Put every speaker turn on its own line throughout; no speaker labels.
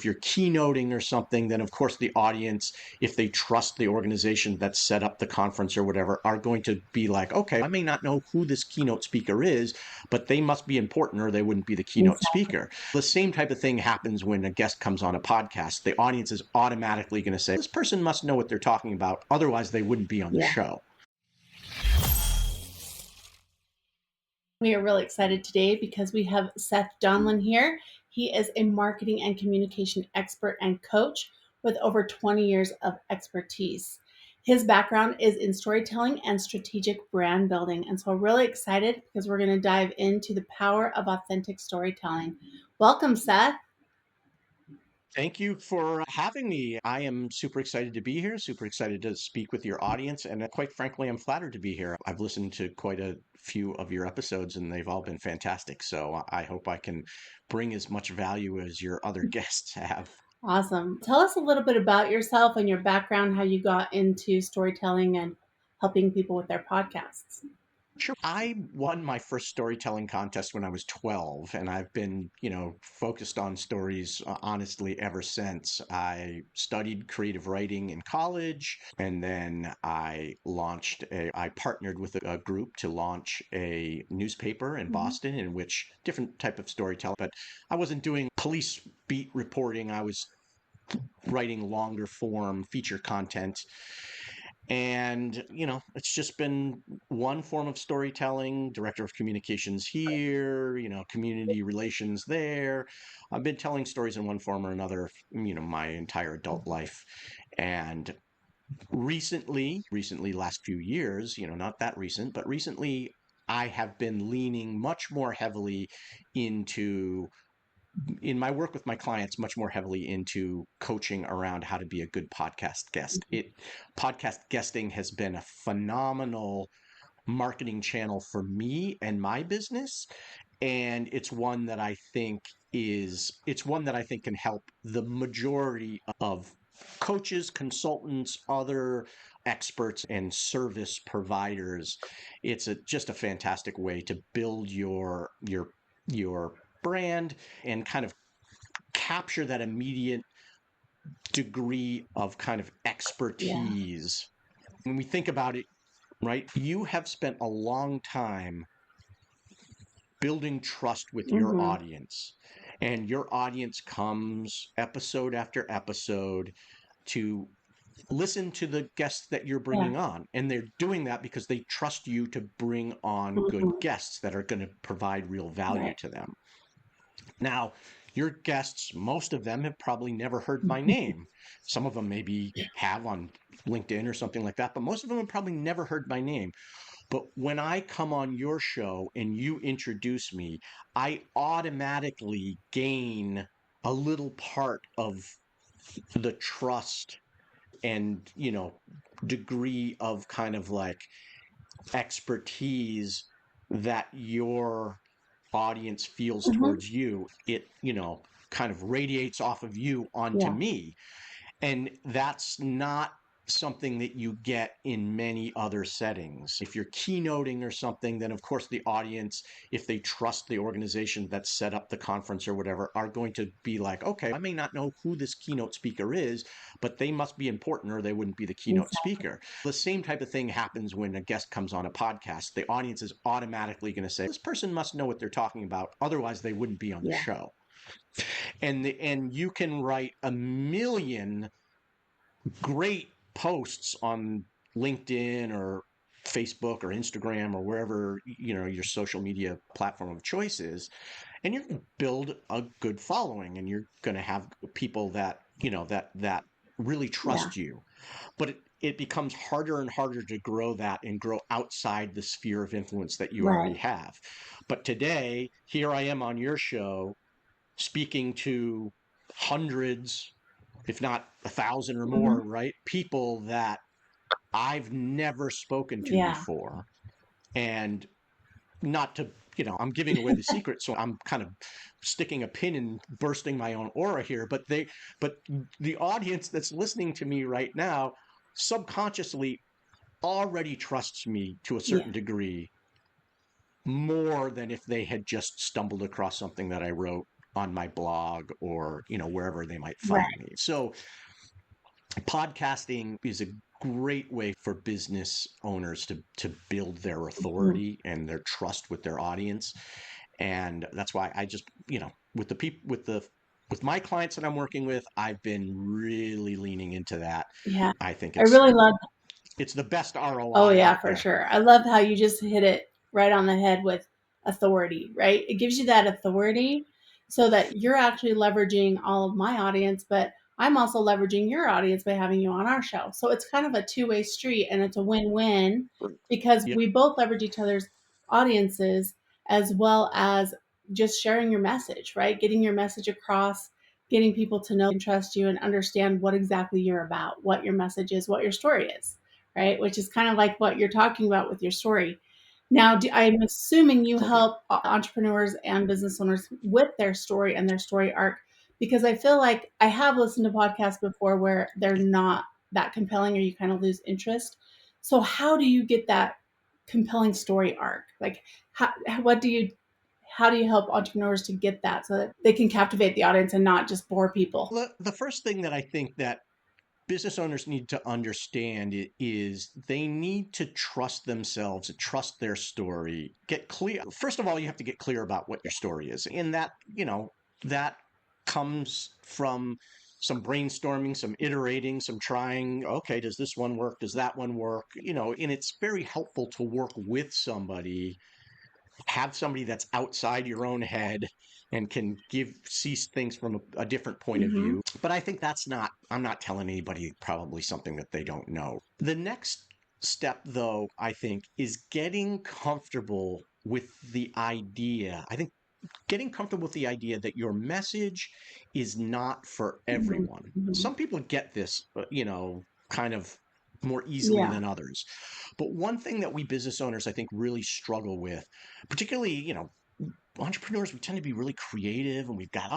If you're keynoting or something, then of course the audience, if they trust the organization that set up the conference or whatever, are going to be like, okay, I may not know who this keynote speaker is, but they must be important or they wouldn't be the keynote speaker. The same type of thing happens when a guest comes on a podcast. The audience is automatically going to say, this person must know what they're talking about, otherwise they wouldn't be on the show.
We are really excited today because we have Seth Donlin here. He is a marketing and communication expert and coach with over 20 years of expertise. His background is in storytelling and strategic brand building. And so we're really excited because we're going to dive into the power of authentic storytelling. Welcome, Seth.
Thank you for having me. I am super excited to be here, super excited to speak with your audience, and quite frankly, I'm flattered to be here. I've listened to quite a few of your episodes, and they've all been fantastic. So I hope I can bring as much value as your other guests have.
Awesome. Tell us a little bit about yourself and your background, how you got into storytelling and helping people with their podcasts.
Sure. I won my first storytelling contest when I was 12, and I've been, focused on stories honestly ever since. I studied creative writing in college, and then I partnered with a group to launch a newspaper in Boston in which different type of storytelling, but I wasn't doing police beat reporting. I was writing longer form feature content. And, it's just been one form of storytelling, director of communications here, community relations there. I've been telling stories in one form or another, my entire adult life. And recently, last few years, not that recent, but recently, I have been leaning much more heavily into in my work with my clients much more heavily into coaching around how to be a good podcast guest. Podcast guesting has been a phenomenal marketing channel for me and my business, and it's one that I think can help the majority of coaches, consultants, other experts and service providers. It's just a fantastic way to build your brand and kind of capture that immediate degree of kind of expertise. When we think about it, right, you have spent a long time building trust with your audience, and your audience comes episode after episode to listen to the guests that you're bringing on, and they're doing that because they trust you to bring on good guests that are going to provide real value to them. Now, your guests, most of them have probably never heard my name. Some of them maybe have on LinkedIn or something like that, but most of them have probably never heard my name. But when I come on your show and you introduce me, I automatically gain a little part of the trust and, degree of kind of like expertise that your audience feels towards you. It, kind of radiates off of you onto me. And that's not something that you get in many other settings. If you're keynoting or something, then of course the audience, if they trust the organization that set up the conference or whatever, are going to be like, okay, I may not know who this keynote speaker is, but they must be important or they wouldn't be the keynote speaker. The same type of thing happens when a guest comes on a podcast. The audience is automatically going to say, this person must know what they're talking about, otherwise they wouldn't be on the show. And you can write a million great posts on LinkedIn or Facebook or Instagram or wherever your social media platform of choice is, and you're going to build a good following, and you're going to have people that that really trust you. But it becomes harder and harder to grow that and grow outside the sphere of influence that you already have. But today, here I am on your show speaking to hundreds, if not 1,000 or more, right? People that I've never spoken to before. And not to, I'm giving away the secret, so I'm kind of sticking a pin in bursting my own aura here. But the audience that's listening to me right now subconsciously already trusts me to a certain degree more than if they had just stumbled across something that I wrote on my blog or, wherever they might
Right.
find me. So podcasting is a great way for business owners to build their
Mhm.
authority and their trust with their audience. And that's why I just, with the people with my clients that I'm working with, I've been really leaning into that.
Yeah.
I think
I
it's
really love
it's the best
Oh
ROI
yeah,
out
for
there.
sure. I love how you just hit it right on the head with authority, right? It gives you that authority so that you're actually leveraging all of my audience, but I'm also leveraging your audience by having you on our show. So it's kind of a two-way street and it's a win-win because
Yep.
we both leverage each other's audiences as well as just sharing your message, right? Getting your message across, getting people to know and trust you and understand what exactly you're about, what your message is, what your story is, right? Which is kind of like what you're talking about with your story. Now, I'm assuming you
Totally.
help entrepreneurs and business owners with their story and their story arc, because I feel like I have listened to podcasts before where they're not that compelling or you kind of lose interest. So, how do you get that compelling story arc? Like, what do you, how do you help entrepreneurs to get that so that they can captivate the audience and not just bore people?
The first thing that I think that business owners need to understand is they need to trust themselves, trust their story, get clear. First of all, you have to get clear about what your story is. And that, that comes from some brainstorming, some iterating, some trying. Okay, does this one work? Does that one work? And it's very helpful to work with somebody, have somebody that's outside your own head and can see things from a different point of
Mm-hmm.
view. But I think I'm not telling anybody probably something that they don't know. The next step, though, I think, is getting comfortable with the idea. I think getting comfortable with the idea that your message is not for everyone.
Mm-hmm.
Some people get this, kind of more easily
Yeah.
than others. But one thing that we business owners, I think, really struggle with, particularly, entrepreneurs, we tend to be really creative and we've got,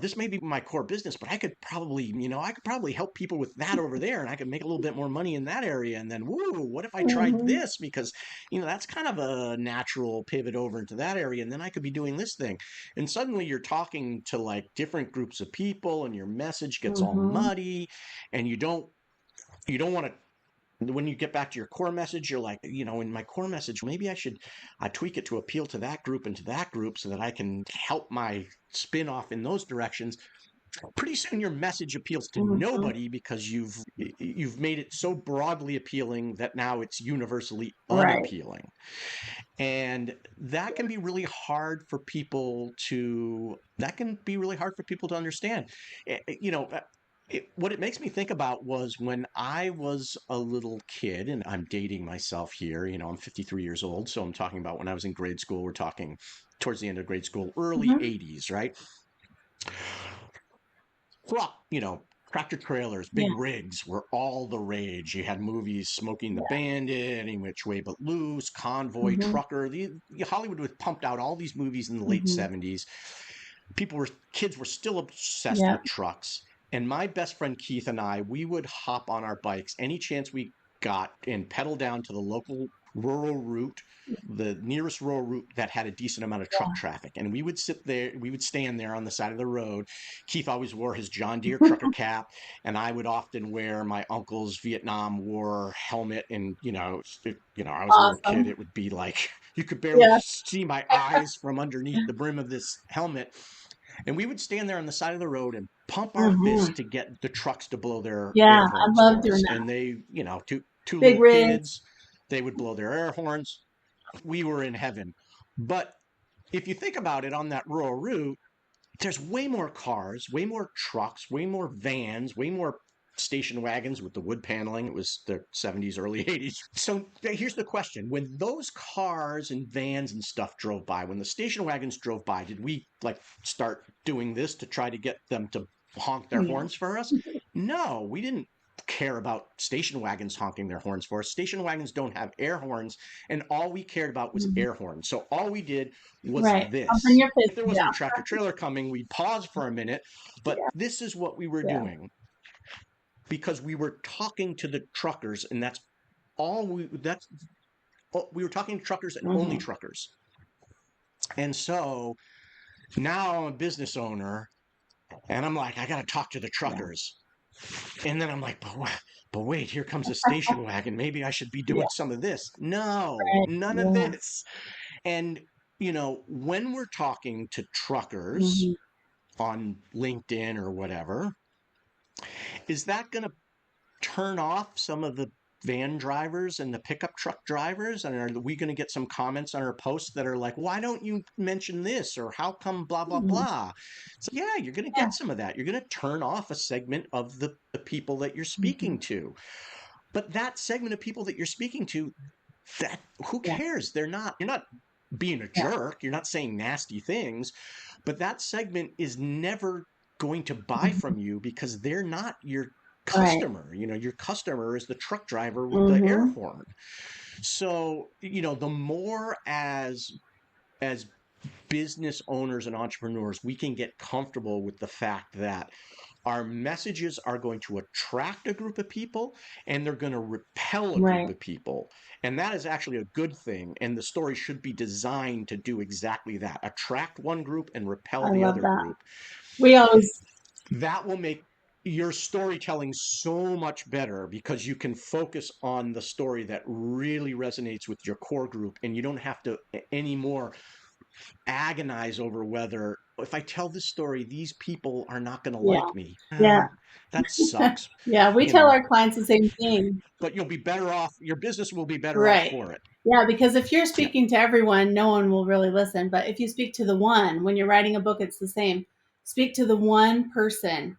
this may be my core business, but I could probably help people with that over there and I could make a little bit more money in that area. And then, woo, what if I tried
Mm-hmm.
this? Because, that's kind of a natural pivot over into that area. And then I could be doing this thing. And suddenly you're talking to like different groups of people and your message gets all
Mm-hmm.
muddy and you don't want to when you get back to your core message, you're like, in my core message, maybe I should tweak it to appeal to that group and to that group so that I can help my spin off in those directions. Pretty soon your message appeals to
Mm-hmm.
nobody because you've made it so broadly appealing that now it's universally
Right.
unappealing. And that can be really hard for people to understand. What it makes me think about was when I was a little kid, and I'm dating myself here. I'm 53 years old, so I'm talking about when I was in grade school. We're talking towards the end of grade school, early
Mm-hmm.
80s, right? Truck, tractor trailers,
Yeah.
big rigs were all the rage. You had movies, Smoking the
Yeah.
Bandit, Any Which Way But Loose, Convoy,
Mm-hmm.
Trucker. Hollywood was pumped out all these movies in the late
Mm-hmm.
70s. Kids were still obsessed
Yeah.
with trucks. And my best friend Keith and I, we would hop on our bikes any chance we got and pedal down to the local rural route, the nearest rural route that had a decent amount of truck traffic. And we would stand there on the side of the road. Keith always wore his John Deere trucker cap, and I would often wear my uncle's Vietnam War helmet. And, I was a little kid.
Awesome.
It would be like you could barely
Yeah.
see my eyes from underneath the brim of this helmet. And we would stand there on the side of the road and pump our
Mm-hmm.
fists to get the trucks to blow their
Yeah.
air
I
horns
love
for
doing
us.
that.
And they, two
Big
little
rigs.
kids, they would blow their air horns. We were in heaven. But if you think about it, on that rural route, there's way more cars, way more trucks, way more vans, way more station wagons with the wood paneling. It was the 70s, early 80s. So here's the question. When those cars and vans and stuff drove by, when the station wagons drove by, did we like start doing this to try to get them to honk their
No.
horns for us? No, we didn't care about station wagons honking their horns for us. Station wagons don't have air horns, and all we cared about was
Mhm.
air horns. So all we did was
Right. Pumping
this.
your fist
If there wasn't a
down.
tractor trailer coming, we'd pause for a minute, but
Yeah.
this is what we were
Yeah.
doing because we were talking to the truckers, and we were talking to truckers and only
Mm-hmm.
truckers. And so Now I'm a business owner and I'm like, I got to talk to the
Yeah.
truckers. And then I'm like, but wait, here comes a station wagon. Maybe I should be
Yeah.
doing some of this. No,
Right.
none of
Yeah.
this. And, when we're talking to truckers
Hmm.
on LinkedIn or whatever, is that going to turn off some of the van drivers and the pickup truck drivers? And are we going to get some comments on our posts that are like, why don't you mention this? Or how come blah, blah,
Hmm.
blah? So, yeah, you're going to
Yeah.
get some of that. You're going to turn off a segment of the people that you're
Hmm.
speaking to. But that segment of people that you're speaking to, that who
Yeah.
cares? You're not being a
Yeah.
jerk. You're not saying nasty things, but that segment is never going to buy
Hmm.
from you because they're not your
Right.
customer. Your customer is the truck driver with the air
Hmm.
horn. So, the more as business owners and entrepreneurs, we can get comfortable with the fact that our messages are going to attract a group of people and they're going to repel a group
Right.
of people. And that is actually a good thing. And the story should be designed to do exactly that: attract one group and repel
I
the
love
other
that.
group.
We always,
That will make your storytelling so much better because you can focus on the story that really resonates with your core group, and you don't have to anymore agonize over whether, if I tell this story, these people are not going to
yeah.
like me.
Yeah.
That sucks,
Yeah. We
you
tell
know,
our clients the same thing.
but you'll be better off. Your business will be better off
Right.
for it.
Yeah, because if you're
Yeah.
speaking to everyone, no one will really listen. But if you speak to the one, when you're writing a book, it's the same. Speak to the one person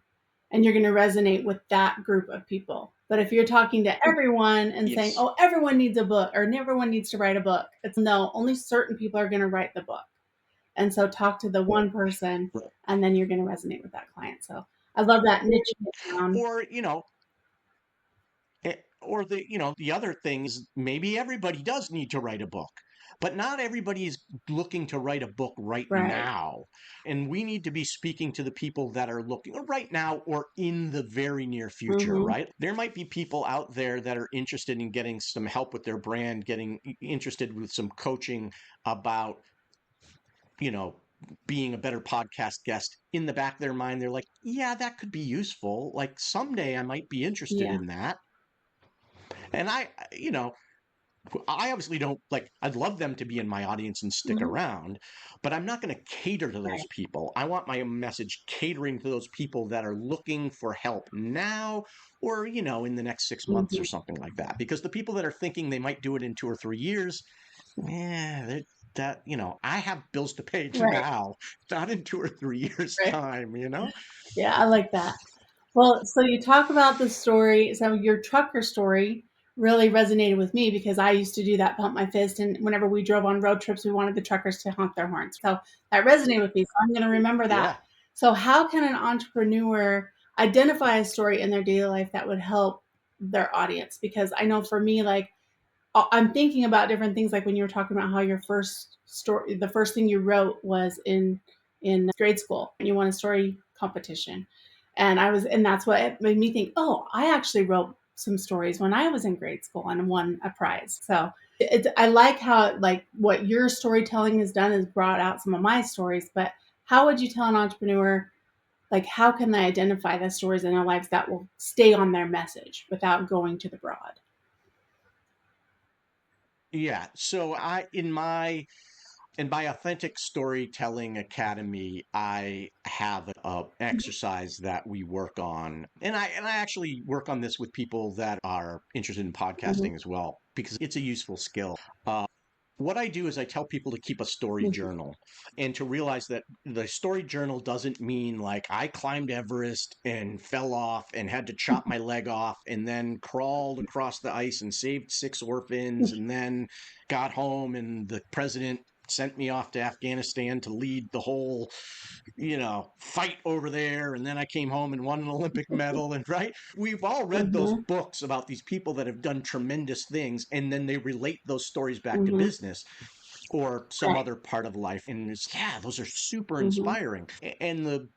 and you're going to resonate with that group of people. But if you're talking to everyone and saying,
Yes.
oh, everyone needs a book or everyone needs to write a book, it's no, only certain people are going to write the book. And so talk to the one person
Right.
and then you're going to resonate with that client. So I love that niching it down.
Or, or the other thing is maybe everybody does need to write a book, but not everybody is looking to write a book right
Right.
now. And we need to be speaking to the people that are looking right now or in the very near future,
Mm-hmm.
right? There might be people out there that are interested in getting some help with their brand, getting interested with some coaching about, you know, being a better podcast guest. In the back of their mind, they're like, yeah, that could be useful. Like someday I might be interested
Yeah.
in that. And I obviously don't like, I'd love them to be in my audience and stick
Mm-hmm.
around, but I'm not going to cater to those
Right.
people. I want my message catering to those people that are looking for help now or, in the next 6 months or
Mm-hmm.
something like that. Because the people that are thinking they might do it in 2 or 3 years, yeah, I have bills to pay
Right.
now, not in 2 or 3 years'
Right.
time.
Yeah, I like that. Well, so you talk about the story. So your trucker story really resonated with me because I used to do that, pump my fist. And whenever we drove on road trips, we wanted the truckers to honk their horns. So that resonated with me. So I'm going to remember that.
Yeah.
So, how can an entrepreneur identify a story in their daily life that would help their audience? Because I know for me, like, I'm thinking about different things, like when you were talking about how your first story, the first thing you wrote was in grade school, and you won a story competition, and that's what it made me think. Oh, I actually wrote some stories when I was in grade school and won a prize. So I like how like what your storytelling has done is brought out some of my stories. But how would you tell an entrepreneur? Like, how can they identify the stories in their lives that will stay on their message without going to the broad?
Yeah. So in my Authentic Storytelling Academy, I have a exercise that we work on, and I actually work on this with people that are interested in
Mm-hmm.
podcasting as well because it's a useful skill. What I do is I tell people to keep a story
Mm-hmm.
journal and to realize that the story journal doesn't mean like I climbed Everest and fell off and had to chop my leg off and then crawled across the ice and saved 6 orphans and then got home and the president sent me off to Afghanistan to lead the whole, fight over there. And then I came home and won an Olympic medal. And right, we've all read those
Mm-hmm.
books about these people that have done tremendous things. And then they relate those stories back to
Mm-hmm.
business or some
Right.
other part of life. And yeah, those are super
Mhm.
inspiring. And the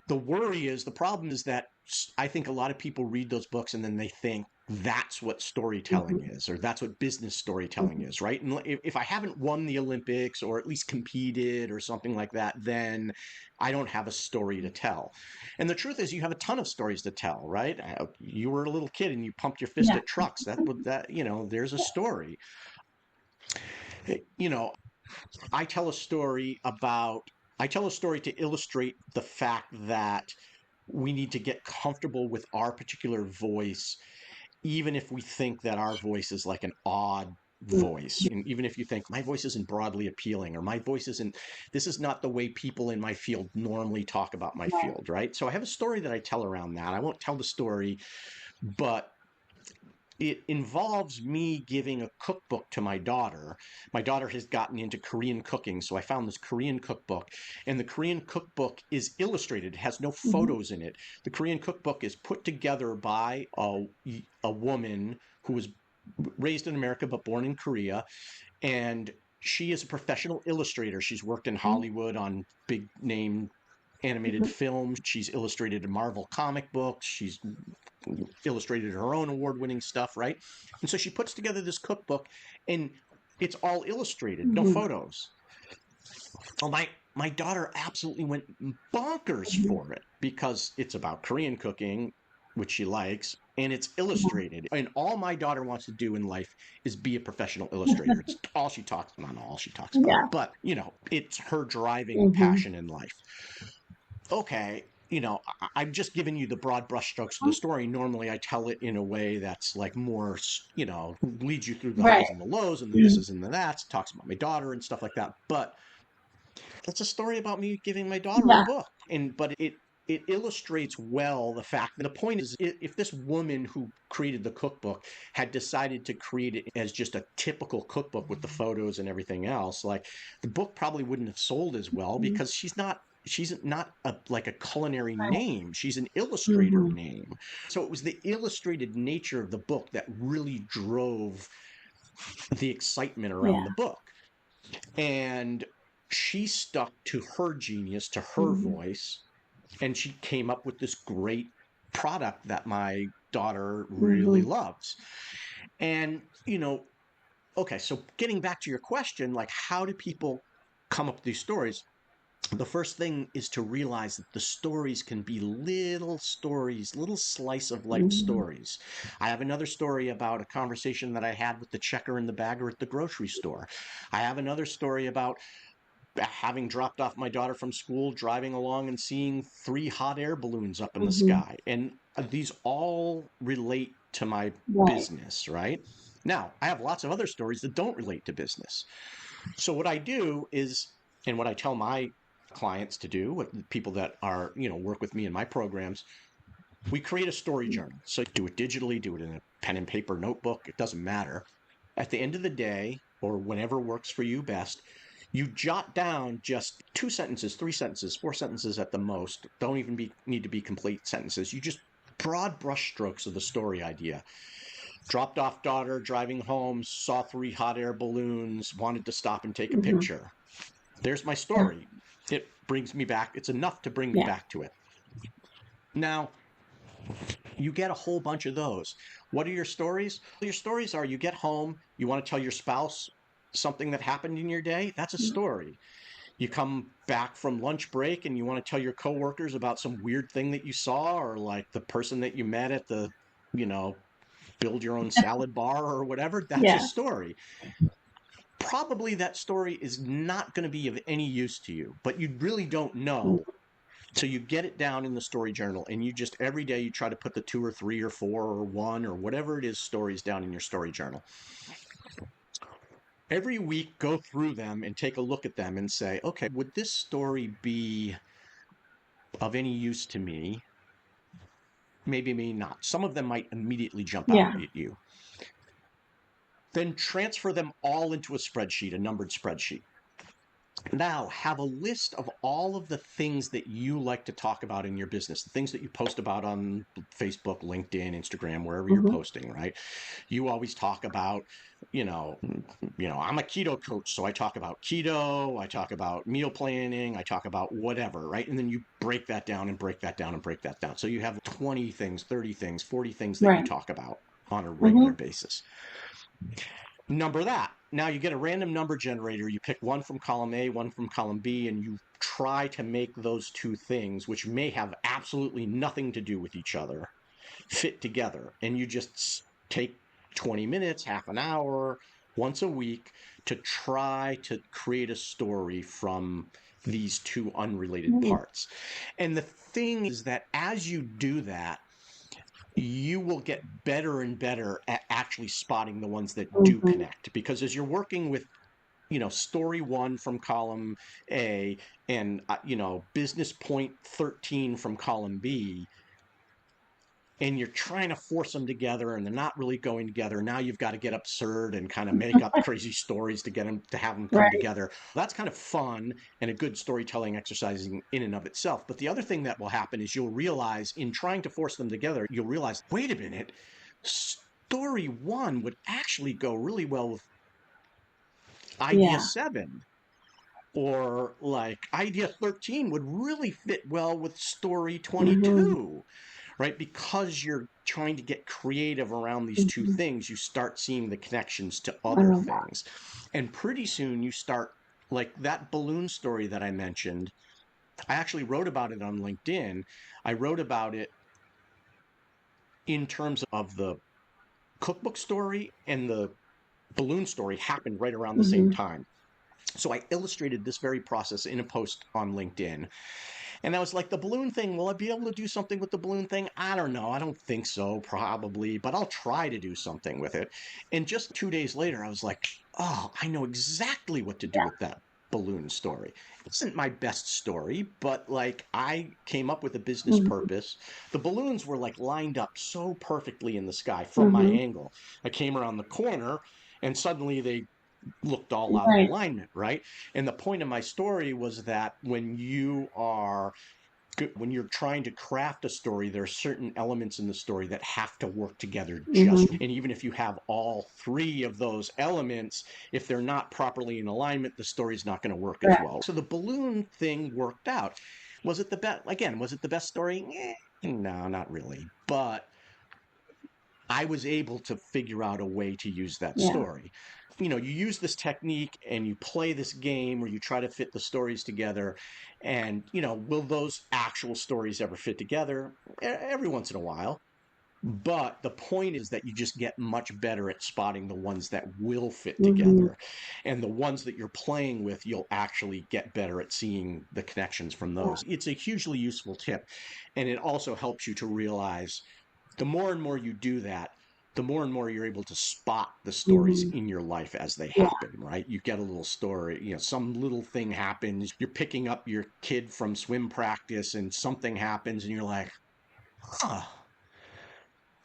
worry is, the problem is that I think a lot of people read those books and then they think, that's what storytelling
Mhm.
is, or that's what business storytelling is, right? And if I haven't won the Olympics or at least competed or something like that, then I don't have a story to tell. And the truth is, you have a ton of stories to tell, right? You were a little kid and you pumped your fist
Yeah.
at trucks. There's a story. You know, I tell a story about. I tell a story to illustrate the fact that we need to get comfortable with our particular voice, even if we think that our voice is like an odd
Mhm.
voice. And even if you think my voice isn't broadly appealing, or my voice isn't, this is not the way people in my field normally talk about my
Right.
field, right? So I have a story that I tell around that. I won't tell the story, but it involves me giving a cookbook to my daughter. My daughter has gotten into Korean cooking, so I found this Korean cookbook, and the Korean cookbook is illustrated. It has no
Mhm.
photos in it. The Korean cookbook is put together by a woman who was raised in America but born in Korea, and she is a professional illustrator. She's worked in Hollywood on big name animated
Mhm.
films. She's illustrated Marvel comic books. She's illustrated her own award-winning stuff, right? And so she puts together this cookbook, and it's all illustrated, no
Mhm.
photos. Well, my daughter absolutely went bonkers
Mhm.
for it because it's about Korean cooking, which she likes, and it's
Yeah.
illustrated. And all my daughter wants to do in life is be a professional illustrator. It's all she talks about, not all she talks about,
Yeah.
but it's her driving
Mhm.
passion in life. Okay, I'm just giving you the broad brushstrokes of the story. Normally, I tell it in a way that's like more, leads you through the
Right.
highs and the lows and the
Mhm.
thises and the that's, talks about my daughter and stuff like that. But it's a story about me giving my daughter a
Yeah.
book, but it illustrates well the fact that the point is, if this woman who created the cookbook had decided to create it as just a typical cookbook with the photos and everything else, like, the book probably wouldn't have sold as well,
Mhm.
because she's not like a culinary
Right.
name. She's an illustrator
Mhm.
name. So it was the illustrated nature of the book that really drove the excitement around
Yeah.
the book. And she stuck to her genius, to her
Mhm.
voice, and she came up with this great product that my daughter really
Mhm.
loves. And, okay, so getting back to your question, like, how do people come up with these stories? The first thing is to realize that the stories can be little stories, little slice of life
Mhm.
stories. I have another story about a conversation that I had with the checker and the bagger at the grocery store. I have another story about having dropped off my daughter from school, driving along and seeing 3 hot air balloons up in the
Mhm.
sky. And these all relate to my
Right.
business, right? Now, I have lots of other stories that don't relate to business. So what I do is, and what I tell my clients to do, with people that are, work with me in my programs, we create a story journal. So do it digitally, do it in a pen and paper notebook, it doesn't matter. At the end of the day, or whenever works for you best, you jot down just 2 sentences, 3 sentences, 4 sentences at the most. Don't even need to be complete sentences. You just broad brushstrokes of the story idea. Dropped off daughter, driving home, saw 3 hot air balloons, wanted to stop and take a
Mhm.
picture. There's my
Yeah.
story. It brings me back. It's enough to bring me
Yeah.
back to it. Now, you get a whole bunch of those. What are your stories? Your stories are, you get home, you want to tell your spouse something that happened in your day. That's a story. You come back from lunch break and you want to tell your coworkers about some weird thing that you saw, or like the person that you met at the, you know, build your own salad bar or whatever. That's a
Yeah.
story. Probably that story is not going to be of any use to you, but you really don't
Mhm.
know. So you get it down in the story journal, and you just, every day, you try to put the 2 or 3 or 4 or 1 or whatever it is stories down in your story journal. Every week, go through them and take a look at them and say, okay, would this story be of any use to me? Maybe, maybe not. Some of them might immediately jump out
Yeah.
at you. Then transfer them all into a spreadsheet, a numbered spreadsheet. Now, have a list of all of the things that you like to talk about in your business, the things that you post about on Facebook, LinkedIn, Instagram, wherever you're
Mhm.
posting, right? You always talk about, I'm a keto coach, so I talk about keto, I talk about meal planning, I talk about whatever, right? And then you break that down and break that down and break that down. So you have 20 things, 30 things, 40 things that you
Right.
talk about. on a regular
Mhm.
basis. Number that. Now you get a random number generator. You pick one from column A, one from column B, and you try to make those two things, which may have absolutely nothing to do with each other, fit together. And you just take 20 minutes, half an hour, once a week to try to create a story from these two unrelated
Mhm.
parts. And the thing is that as you do that, you will get better and better at actually spotting the ones that do
Mhm.
connect. Because as you're working with, story one from column A and, business point 13 from column B, and you're trying to force them together and they're not really going together. Now you've got to get absurd and kind of make up crazy stories to get them to have them come
Right.
together. That's kind of fun and a good storytelling exercise in and of itself. But the other thing that will happen is you'll realize in trying to force them together, you'll realize, wait a minute, story one would actually go really well with idea
Yeah.
seven. Or like idea 13 would really fit well with story
Mhm.
22, right? Because you're trying to get creative around these two
Mhm.
things, you start seeing the connections to
I
other
love that.
things. And pretty soon you start, like that balloon story that I mentioned. I actually wrote about it on LinkedIn. I wrote about it in terms of the cookbook story, and the balloon story happened right around the same
Mhm.
time. So I illustrated this very process in a post on LinkedIn. And I was like, the balloon thing, will I be able to do something with the balloon thing? I don't know. I don't think so, probably, but I'll try to do something with it. And just 2 days later, I was like, oh, I know exactly what to do with that balloon story. It isn't my best story, but like I came up with a business
Mhm.
purpose. The balloons were like lined up so perfectly in the sky from my
Mhm.
angle. I came around the corner and suddenly they looked all out of
Right.
alignment, right? And the point of my story was that when you're trying to craft a story, there are certain elements in the story that have to work together just.
Mhm.
And even if you have all three of those elements, if they're not properly in alignment, the story's not going to work as
Correct.
well. So the balloon thing worked out. Was it the best? Again, was it the best story? No, not really. But I was able to figure out a way to use that
Yeah.
story. You use this technique and you play this game where you try to fit the stories together. And, will those actual stories ever fit together? Every once in a while. But the point is that you just get much better at spotting the ones that will fit
Mhm.
together. And the ones that you're playing with, you'll actually get better at seeing the connections from
Yeah.
those. It's a hugely useful tip. And it also helps you to realize the more and more you do that, the more and more you're able to spot the stories
Mhm.
in your life as they
Yeah.
happen, right? You get a little story, some little thing happens. You're picking up your kid from swim practice and something happens and you're like, huh,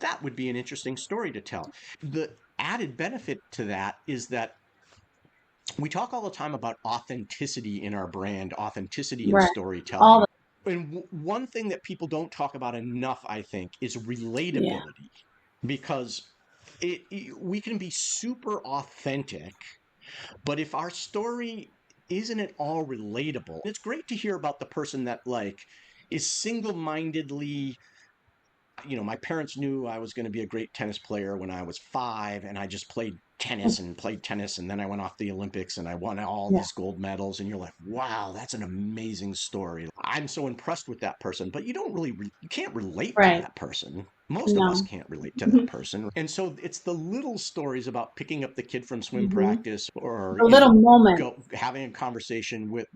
that would be an interesting story to tell. The added benefit to that is that we talk all the time about authenticity in our brand, authenticity in
Right. All
storytelling.
the
And one thing that people don't talk about enough, I think, is
yeah.
relatability, because we can be super authentic, but if our story isn't at all relatable, it's great to hear about the person that like is single-mindedly. My parents knew I was going to be a great tennis player when I was 5, and I just played tennis and played tennis, and then I went off the Olympics and I won all
Yeah.
these gold medals. And you're like, wow, that's an amazing story. I'm so impressed with that person, but you don't really, you can't relate to
Right.
that person. Most of us
No.
can't relate to that
Mhm.
person. And so it's the little stories about picking up the kid from swim
Mhm.
practice, or,
The little moment.
having a conversation with,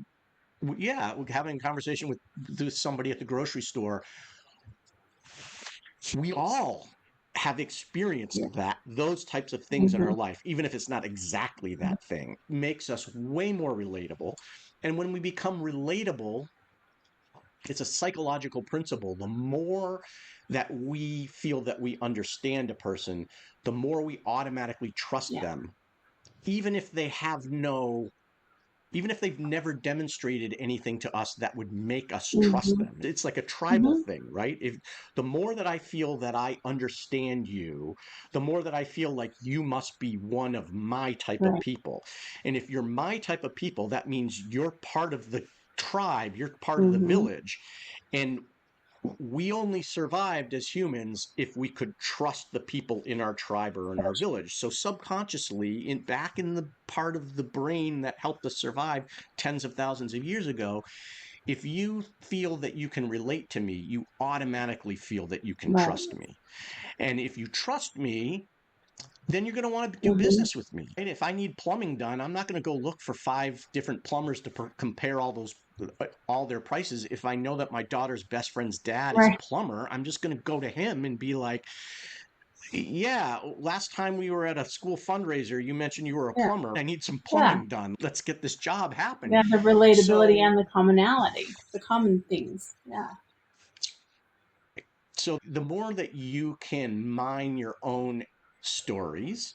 yeah, having a conversation with somebody at the grocery store. We all have experienced
Yeah.
those types of things in our
Mhm.
life, even if it's not exactly that thing, makes us way more relatable. And when we become relatable, it's a psychological principle. The more that we feel that we understand a person, the more we automatically trust
Yeah.
them, even if they have no even if they've never demonstrated anything to us that would make us trust
Mhm.
them. It's like a tribal
Mhm.
thing, right? If the more that I feel that I understand you, the more that I feel like you must be one of my type of
Right.
people. And if you're my type of people, that means you're part of the tribe, you're part of the
Mhm.
village. And we only survived as humans if we could trust the people in our tribe or in our village. So subconsciously, back in the part of the brain that helped us survive tens of thousands of years ago, if you feel that you can relate to me, you automatically feel that you can
Right.
trust me. And if you trust me, then you're going to want to do
Hmm.
business with me. And if I need plumbing done, I'm not going to go look for 5 different plumbers to compare all their prices. If I know that my daughter's best friend's dad is a
Right.
plumber, I'm just going to go to him and be like, yeah, last time we were at a school fundraiser, you mentioned you were a
Yeah.
plumber. I need some
Yeah.
plumbing done. Let's get this job happening.
Yeah. The relatability
So
and the commonality, the common things. Yeah.
so the more that you can mine your own stories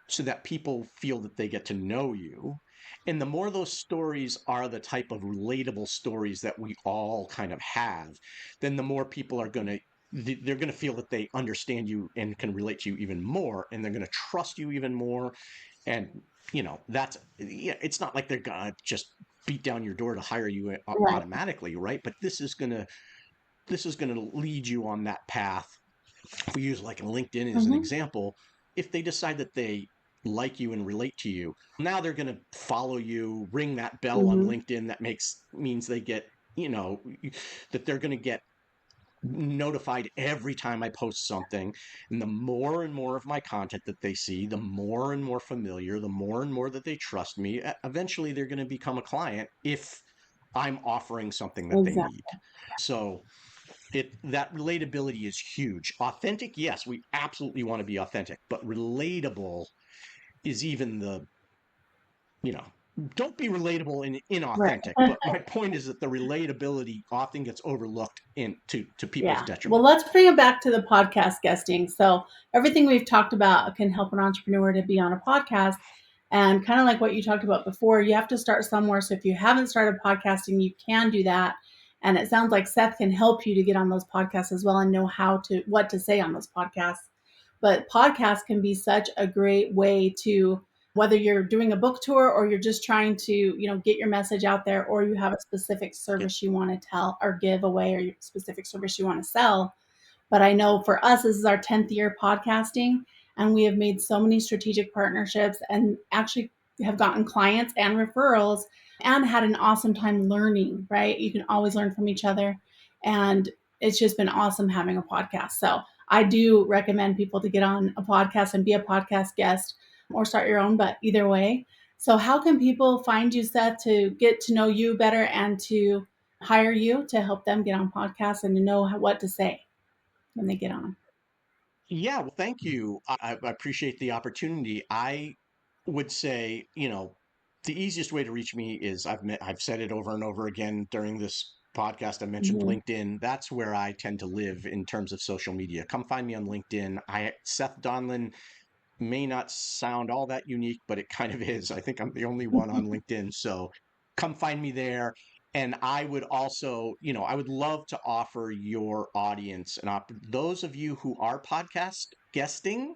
so that people feel that they get to know you. And the more those stories are the type of relatable stories that we all kind of have, then the more people are going to they're going to feel that they understand you and can relate to you even more, and they're going to trust you even more. And that's, yeah, it's not like they're going to just beat down your door to hire you
Right.
automatically, right? But this is going to lead you on that path. If we use like LinkedIn as an
Hmm.
example, if they decide that they like you and relate to you, now they're going to follow you, ring that bell on
Hmm.
LinkedIn. That means they get, that they're going to get notified every time I post something. And the more and more of my content that they see, the more and more familiar, the more and more that they trust me, eventually they're going to become a client if I'm offering something that they
Exactly.
need. So that relatability is huge. Authentic, yes, we absolutely want to be authentic, but relatable is even the, you know, don't be relatable and
Right.
inauthentic. But my point is that the relatability often gets overlooked to people's
Yeah. Well,
detriment.
let's bring it back to the podcast guesting. So, everything we've talked about can help an entrepreneur to be on a podcast. And kind of like what you talked about before, you have to start somewhere. So, if you haven't started podcasting, you can do that. And it sounds like Seth can help you to get on those podcasts as well and know what to say on those podcasts. But podcasts can be such a great way to, whether you're doing a book tour or you're just trying to, get your message out there, or you have a specific
Yeah.
service you want to tell or give away, or your specific service you want to sell. But I know for us, this is our 10th year podcasting, and we have made so many strategic partnerships and actually have gotten clients and referrals and had an awesome time learning, right? You can always learn from each other. And it's just been awesome having a podcast. So I do recommend people to get on a podcast and be a podcast guest or start your own, but either way. So, how can people find you, Seth, to get to know you better and to hire you to help them get on podcasts and to know what to say when they get on?
Yeah, well, thank you. I appreciate the opportunity. I would say, the easiest way to reach me is I've said it over and over again during this podcast. I mentioned
Hmm.
LinkedIn. That's where I tend to live in terms of social media. Come find me on LinkedIn. Seth Donlin may not sound all that unique, but it kind of is. I think I'm the only one on LinkedIn. So come find me there. And I would also, I would love to offer your audience those of you who are podcast guesting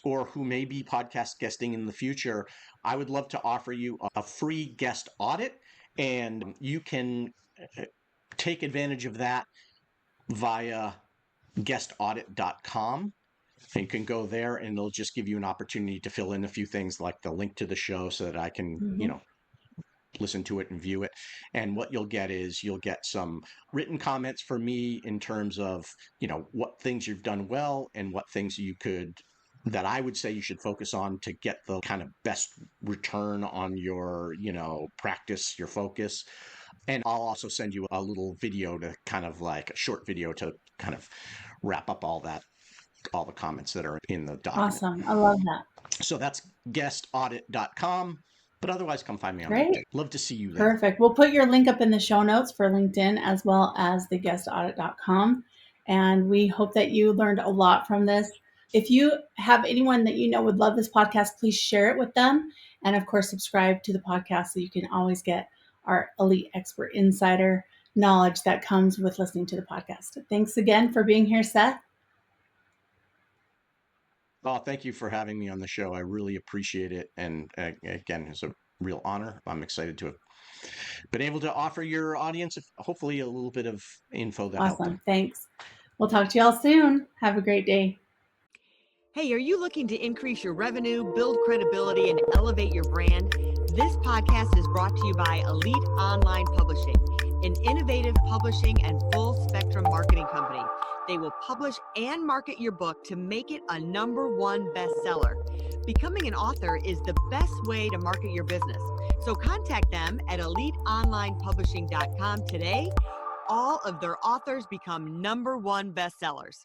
or who may be podcast guesting in the future. I would love to offer you a free guest audit, and you can uh, take advantage of that via guestaudit.com. You can go there and it'll just give you an opportunity to fill in a few things like the link to the show so that I can,
Hmm.
listen to it and view it. And what you'll get is you'll get some written comments for me in terms of, what things you've done well and what things that I would say you should focus on to get the kind of best return on your, practice, your focus. And I'll also send you a little video to kind of like a short video to kind of wrap up all the comments that are in the document.
Awesome. I love that.
So that's guestaudit.com. But otherwise, come find me on LinkedIn.
Great.
Love to see you there.
Perfect. We'll put your link up in the show notes for LinkedIn as well as the guestaudit.com. And we hope that you learned a lot from this. If you have anyone that you know would love this podcast, please share it with them. And of course, subscribe to the podcast so you can always get our elite expert insider knowledge that comes with listening to the podcast. Thanks again for being here, Seth.
Oh, thank you for having me on the show. I really appreciate it. And again, it's a real honor. I'm excited to been able to offer your audience hopefully a little bit of info that helped them.
Awesome. Thanks. We'll talk to you all soon. Have a great day.
Hey, are you looking to increase your revenue, build credibility, and elevate your brand? This podcast is brought to you by Elite Online Publishing, an innovative publishing and full spectrum marketing company. They will publish and market your book to make it a #1 bestseller. Becoming an author is the best way to market your business. So contact them at eliteonlinepublishing.com today. All of their authors become #1 bestsellers.